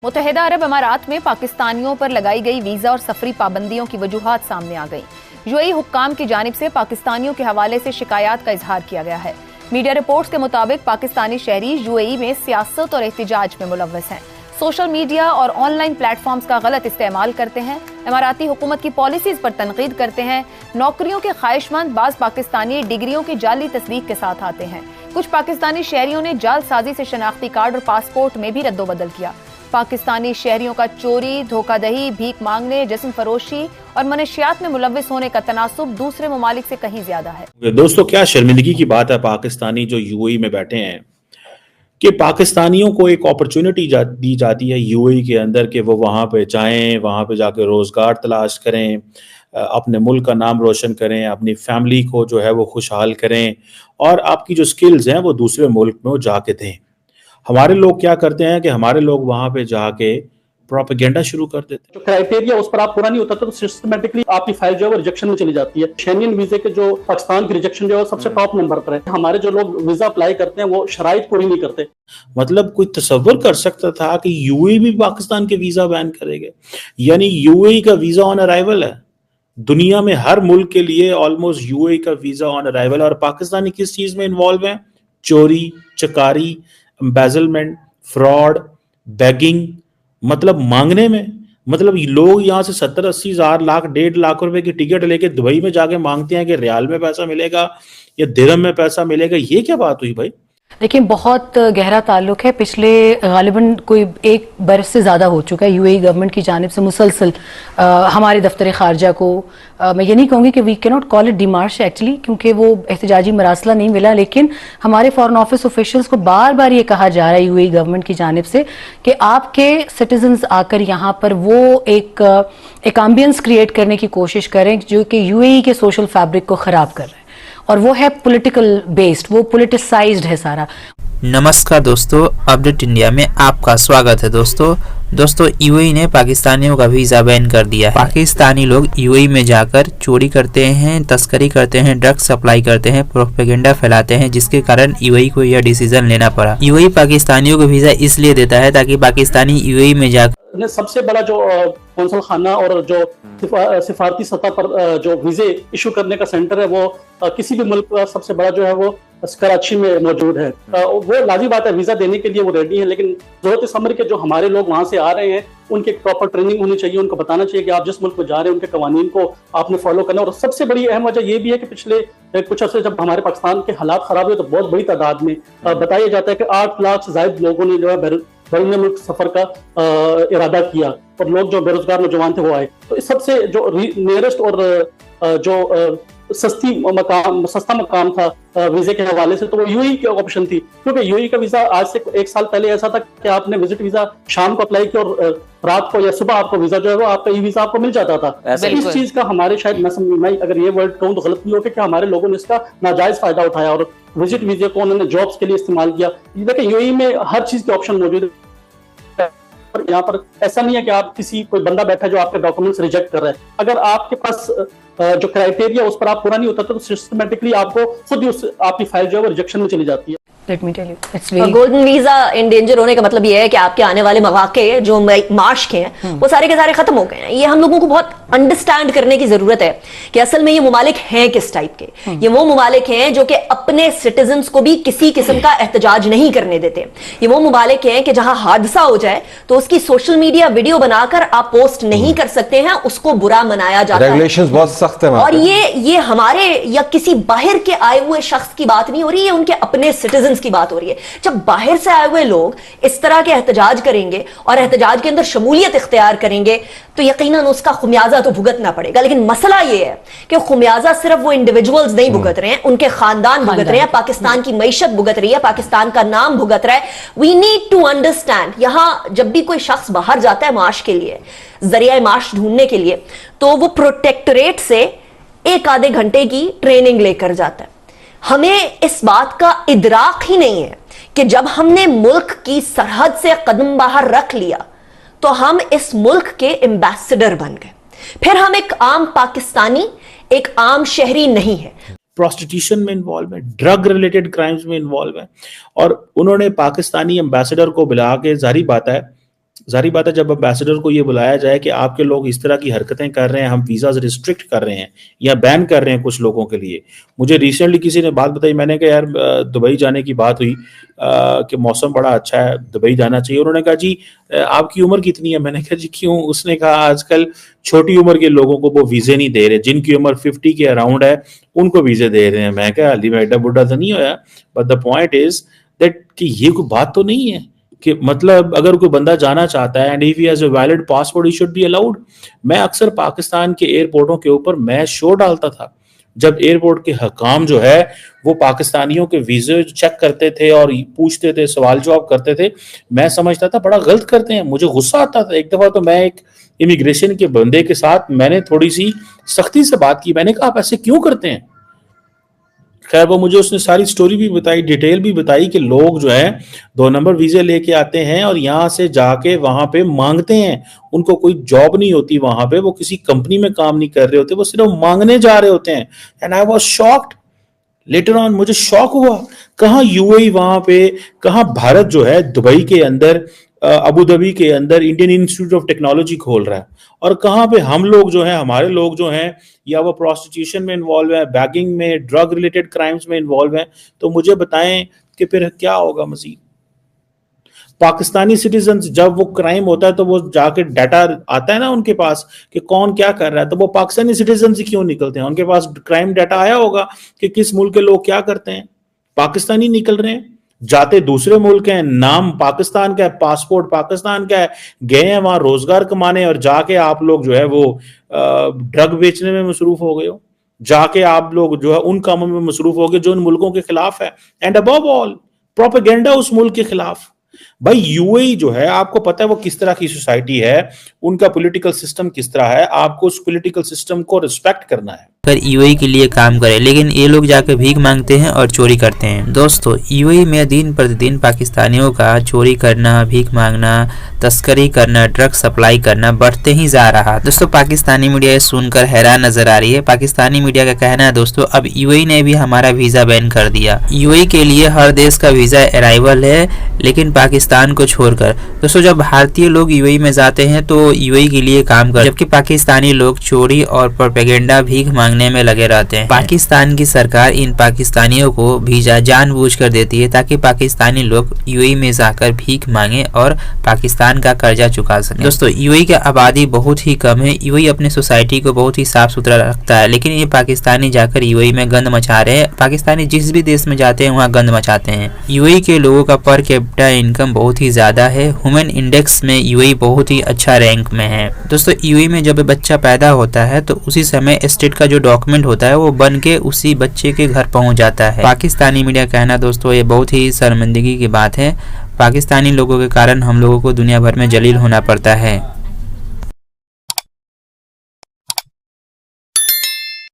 मुत्तहिदा अरब अमारात में पाकिस्तानियों पर लगाई गई वीजा और सफरी पाबंदियों की वजूहात सामने आ गई। यूएई हुक्काम की जानिब से पाकिस्तानियों के हवाले से शिकायत का इजहार किया गया है। मीडिया रिपोर्ट्स के मुताबिक पाकिस्तानी शहरी यूएई में सियासत और एहतिजाज में मुलव्वस हैं, सोशल मीडिया और ऑनलाइन प्लेटफॉर्म्स का गलत इस्तेमाल करते हैं, इमाराती हुकूमत की पॉलिसीज पर तनकीद करते हैं, नौकरियों के ख्वाहिशमंद बाज़ पाकिस्तानी डिग्रियों की जाली तस्दीक के साथ आते हैं। कुछ पाकिस्तानी शहरियों ने जालसाजी से शनाख्ती कार्ड और पासपोर्ट में भी रद्दोबदल किया। पाकिस्तानी शहरियों का चोरी, धोखाधड़ी, भीख मांगने, जिस्म फरोशी और मनशियात में मुलव्विस होने का तनासुब दूसरे ममालिक से कहीं ज्यादा है। दोस्तों, क्या शर्मिंदगी की बात है पाकिस्तानी जो यूएई में बैठे हैं कि पाकिस्तानियों को एक अपॉर्चुनिटी दी जाती है यूएई के अंदर कि वो वहाँ पे जाएं, वहाँ पे जाके रोज़गार तलाश करें, अपने मुल्क का नाम रोशन करें, अपनी फैमिली को जो है वो खुशहाल करें और आपकी जो स्किल्स हैं वो दूसरे मुल्क में वो जाके दें। हमारे लोग क्या करते हैं कि हमारे लोग वहाँ पे जाके प्रोपेगेंडा शुरू कर देते हैं। जो क्राइटेरिया उस पर आप पूरा नहीं उतरते तो सिस्टमेटिकली आपकी फाइल जो है वो रिजेक्शन में चली जाती है। शेंगेन वीजे के जो पाकिस्तान की रिजेक्शन जो है सबसे टॉप नंबर पर है। हमारे जो लोग वीजा अप्लाई करते हैं वो शराइत पूरी नहीं करते। मतलब कोई तसव्वुर कर सकता था कि यूएई भी पाकिस्तान के वीजा बैन करेंगे? यानी यूएई का वीजा ऑन अराइवल है। दुनिया में हर मुल्क के लिए ऑलमोस्ट यूएई का वीजा ऑन अराइवल। और पाकिस्तानी किस चीज में इन्वॉल्व है? चोरी, चकारी, एम्बेजलमेंट, फ्रॉड, बेगिंग, मतलब मांगने में। मतलब लोग यहाँ से 70-80 हज़ार, लाख, 1.5 लाख रुपए की टिकट लेके दुबई में जाके मांगते हैं कि रियाल में पैसा मिलेगा या दिरहम में पैसा मिलेगा। ये क्या बात हुई भाई? देखिए, बहुत गहरा ताल्लुक है। पिछले गालिबन कोई एक बरस से ज़्यादा हो चुका है यूएई गवर्नमेंट की जानिब से मुसलसल हमारे दफ्तर खारजा को मैं ये नहीं कहूँगी कि we can not call it demarche actually, क्योंकि वो एहतजाजी मरासला नहीं मिला, लेकिन हमारे फॉरेन ऑफिस ऑफिशियल्स को बार बार ये कहा जा रहा है यूएई गवर्नमेंट की जानिब से कि आपके सिटीजन्स आकर यहाँ पर वो एक एम्बियंस क्रिएट करने की कोशिश करें जो कि यूएई के सोशल फैब्रिक को ख़राब कर रहे हैं, और वो है पॉलिटिकल बेस्ड, वो पॉलिटिसाइज्ड है सारा। नमस्कार दोस्तों, अपडेट इंडिया में आपका स्वागत है। दोस्तों यूएई ने पाकिस्तानियों का वीज़ा बैन कर दिया है। पाकिस्तानी लोग यूएई में जाकर चोरी करते हैं, तस्करी करते हैं, ड्रग्स सप्लाई करते हैं, प्रोपेगेंडा फैलाते हैं, जिसके कारण यूएई को यह डिसीजन लेना पड़ा। यूएई पाकिस्तानियों को वीज़ा इसलिए देता है ताकि पाकिस्तानी यूएई में जाकर सबसे बड़ा जो कौंसल खाना और जो सिफारती सतह पर जो वीजे इशू करने का सेंटर है वो किसी भी मुल्क का सबसे बड़ा जो है वो कराची में मौजूद है। वो लाजी बात है, वीजा देने के लिए वो रेडी है, लेकिन जरूरत इस अमर के जो हमारे लोग वहां से आ रहे हैं उनकी प्रॉपर ट्रेनिंग होनी चाहिए। उनको बताना चाहिए कि आप जिस मुल्क में जा रहे हैं उनके कवानीन को आपने फॉलो करना। और सबसे बड़ी अहम वजह ये भी है कि पिछले कुछ अर्से जब हमारे पाकिस्तान के हालात खराब हुए तो बहुत बड़ी तादाद में बताया जाता है कि 8 लाख से ज्यादा लोगों ने जो है बैरून मुल्क सफर का इरादा किया और लोग जो बेरोजगार नौजवान थे वो आए। तो इस सबसे जो नियरेस्ट और जो सस्ता मकाम था वीजे के हवाले से तो वो यूएई की ऑप्शन थी, क्योंकि यूएई का वीजा आज से 1 साल पहले ऐसा था कि आपने विजिट वीजा शाम को अप्लाई किया और रात को या सुबह आपको वीजा जो है वो आपका ई वीजा आपको मिल जाता था। इस चीज का हमारे शायद मैं अगर ये वर्ड कहूँ तो गलत नहीं होगा कि हमारे लोगों ने इसका नाजायज फायदा उठाया और विजिट वीजे को उन्होंने जॉब्स के लिए इस्तेमाल किया। देखिए, यूएई में हर चीज की ऑप्शन मौजूद है। यहाँ पर ऐसा नहीं है कि आप कोई बंदा बैठा है जो आपके डॉक्यूमेंट्स रिजेक्ट कर रहा है। अगर आपके पास जो क्राइटेरिया उस पर आप पूरा नहीं उतरते तो सिस्टमेटिकली आपको खुद ही आपकी फाइल जो है वो रिजेक्शन में चली जाती है। Let me tell you, it's very... golden visa in danger होने का मतलब ये है कि आपके आने वाले मौके जो मार्च के हैं वो सारे के सारे खत्म हो गए हैं। ये हम लोगों को बहुत अंडरस्टैंड करने की जरूरत है कि असल में ये ममालिक हैं किस टाइप के। ये वो ममालिक हैं जो कि अपने सिटीजन्स को भी किसी किस्म का एहतजाज नहीं करने देते। ये वो ममालिक हैं कि जहां हादसा हो जाए तो उसकी सोशल मीडिया वीडियो बनाकर आप पोस्ट नहीं कर सकते हैं, उसको बुरा मनाया जाता है। रेगुलेशंस बहुत सख्त है और ये हमारे या किसी बाहर के आए हुए शख्स की बात नहीं हो रही है, उनके अपने सिटीजन की बात हो रही है। जब बाहर से आए हुए लोग इस तरह के एहतजाज करेंगे और एहतजाज के अंदर शमूलियत इख्तियार करेंगे तो यकीनन उसका खुमियाजा तो भुगतना पड़ेगा। लेकिन मसला यह है कि खुमियाजा सिर्फ वो इंडिविजुअल्स नहीं भुगत रहे हैं, उनके खानदान भुगत रहे हैं, पाकिस्तान की मईशत भुगत रही है, पाकिस्तान का नाम भुगत रहा है। वी नीड टू अंडरस्टैंड, यहां जब भी कोई शख्स बाहर जाता है माश के लिए, जरिया माश ढूंढने के लिए, तो वो प्रोटेक्टरेट से 1 आधे घंटे की ट्रेनिंग लेकर जाता है। हमें इस बात का इदराक ही नहीं है कि जब हमने मुल्क की सरहद से कदम बाहर रख लिया तो हम इस मुल्क के एम्बेसडर बन गए। फिर हम एक आम पाकिस्तानी, एक आम शहरी नहीं है। प्रोस्टिट्यूशन में इन्वॉल्व है, ड्रग रिलेटेड क्राइम्स में इन्वॉल्व है, और उन्होंने पाकिस्तानी एम्बेसडर को बुला के, जाहिर बात है जारी बात है, जब एम्बेसडर को ये बुलाया जाए कि आपके लोग इस तरह की हरकतें कर रहे हैं, हम वीज़ाज रिस्ट्रिक्ट कर रहे हैं या बैन कर रहे हैं कुछ लोगों के लिए। मुझे रिसेंटली किसी ने बात बताई, मैंने कहा यार दुबई जाने की बात हुई कि मौसम बड़ा अच्छा है, दुबई जाना चाहिए। उन्होंने कहा जी आपकी उम्र कितनी है? मैंने कहा जी क्यों? उसने कहा आजकल छोटी उम्र के लोगों को वो वीज़े नहीं दे रहे, जिनकी उम्र 50 के अराउंड है उनको वीज़े दे रहे हैं। मैं कहा अली मैं एडा बुढ़ा तो नहीं होया, but the point is that कि ये कोई बात तो नहीं है कि मतलब अगर कोई बंदा जाना चाहता है and if he has a valid passport he should be allowed. मैं अक्सर पाकिस्तान के एयरपोर्टों के ऊपर मैं शो डालता था जब एयरपोर्ट के हकाम जो है वो पाकिस्तानियों के वीजे चेक करते थे और पूछते थे, सवाल जवाब करते थे। मैं समझता था बड़ा गलत करते हैं, मुझे गुस्सा आता था। एक दफा तो मैं एक इमिग्रेशन के बंदे के साथ मैंने थोड़ी सी सख्ती से बात की, मैंने कहा आप ऐसे क्यों करते हैं? खैर वो मुझे उसने सारी स्टोरी भी बताई, डिटेल भी बताई कि लोग जो है 2 नंबर वीजे लेके आते हैं और यहाँ से जाके वहां पे मांगते हैं। उनको कोई जॉब नहीं होती वहां पे, वो किसी कंपनी में काम नहीं कर रहे होते, वो सिर्फ मांगने जा रहे होते हैं। And I was shocked later on, मुझे शौक हुआ कहाँ यूएई वहां पे, कहाँ भारत जो है दुबई के अंदर अबू धाबी के अंदर इंडियन इंस्टीट्यूट ऑफ टेक्नोलॉजी खोल रहा है, और कहाँ पे हम लोग जो हैं, हमारे लोग जो हैं या वो प्रोस्टिट्यूशन में इन्वॉल्व है, बैगिंग में, ड्रग रिलेटेड क्राइम्स में इन्वॉल्व हैं। तो मुझे बताएं कि फिर क्या होगा मजीद। पाकिस्तानी सिटीजन जब वो क्राइम होता है तो वो जाके डाटा आता है ना उनके पास कि कौन क्या कर रहा है, तो वो पाकिस्तानी सिटीजन ही क्यों निकलते हैं? उनके पास क्राइम डाटा आया होगा कि किस मुल्क के लोग क्या करते हैं। पाकिस्तानी निकल रहे हैं, जाते दूसरे मुल्क हैं, नाम पाकिस्तान का है, पासपोर्ट पाकिस्तान का है, गए हैं वहां रोजगार कमाने और जाके आप लोग जो है वो ड्रग बेचने में मसरूफ हो गए हो, जाके आप लोग जो है उन कामों में मसरूफ हो गए जो उन मुल्कों के खिलाफ है, एंड अबव ऑल प्रोपेगेंडा उस मुल्क के खिलाफ। भाई यूएई जो है आपको पता है वो किस तरह की सोसाइटी है, उनका पॉलिटिकल सिस्टम किस तरह है, आपको उस पॉलिटिकल सिस्टम को रिस्पेक्ट करना है। कर यूएई के लिए काम करे, लेकिन ये लोग जाकर भीख मांगते हैं और चोरी करते हैं। दोस्तों यूएई में दिन प्रतिदिन पाकिस्तानियों का चोरी करना, भीख मांगना, तस्करी करना, ड्रग सप्लाई करना बढ़ते ही जा रहा। दोस्तों पाकिस्तानी मीडिया सुनकर हैरान नजर आ रही है। पाकिस्तानी मीडिया का कहना है दोस्तों अब यूएई ने भी हमारा वीजा बैन कर दिया। यूएई के लिए हर देश का वीजा अराइवल है, लेकिन पाकिस्तान को छोड़कर। दोस्तों जब भारतीय लोग यूएई में जाते हैं तो यूएई के लिए काम कर, जबकि पाकिस्तानी लोग चोरी और प्रोपेगेंडा भीख मांगने में लगे रहते हैं। पाकिस्तान की सरकार इन पाकिस्तानियों को वीजा जानबूझकर देती है ताकि पाकिस्तानी लोग यूएई में जाकर भीख मांगे और पाकिस्तान का कर्जा चुका सके। दोस्तों यूएई की आबादी बहुत ही कम है, यूएई अपने सोसाइटी को बहुत ही साफ सुथरा रखता है, लेकिन ये पाकिस्तानी जाकर यूएई में गंद मचा रहे हैं। पाकिस्तानी जिस भी देश में जाते हैं वहाँ गंद मचाते हैं। यूएई के लोगों का पर कैपिटा इनकम बहुत ही ज्यादा है। ह्यूमन इंडेक्स में यूएई बहुत ही अच्छा रैंक में है। दोस्तों यूएई में जब बच्चा पैदा होता है तो उसी समय स्टेट का जो डॉक्यूमेंट होता है वो बन के उसी बच्चे के घर पहुंच जाता है। पाकिस्तानी मीडिया कहना दोस्तों ये बहुत ही शर्मिंदगी की बात है। पाकिस्तानी लोगों के कारण हम लोगों को दुनिया भर में जलील होना पड़ता है।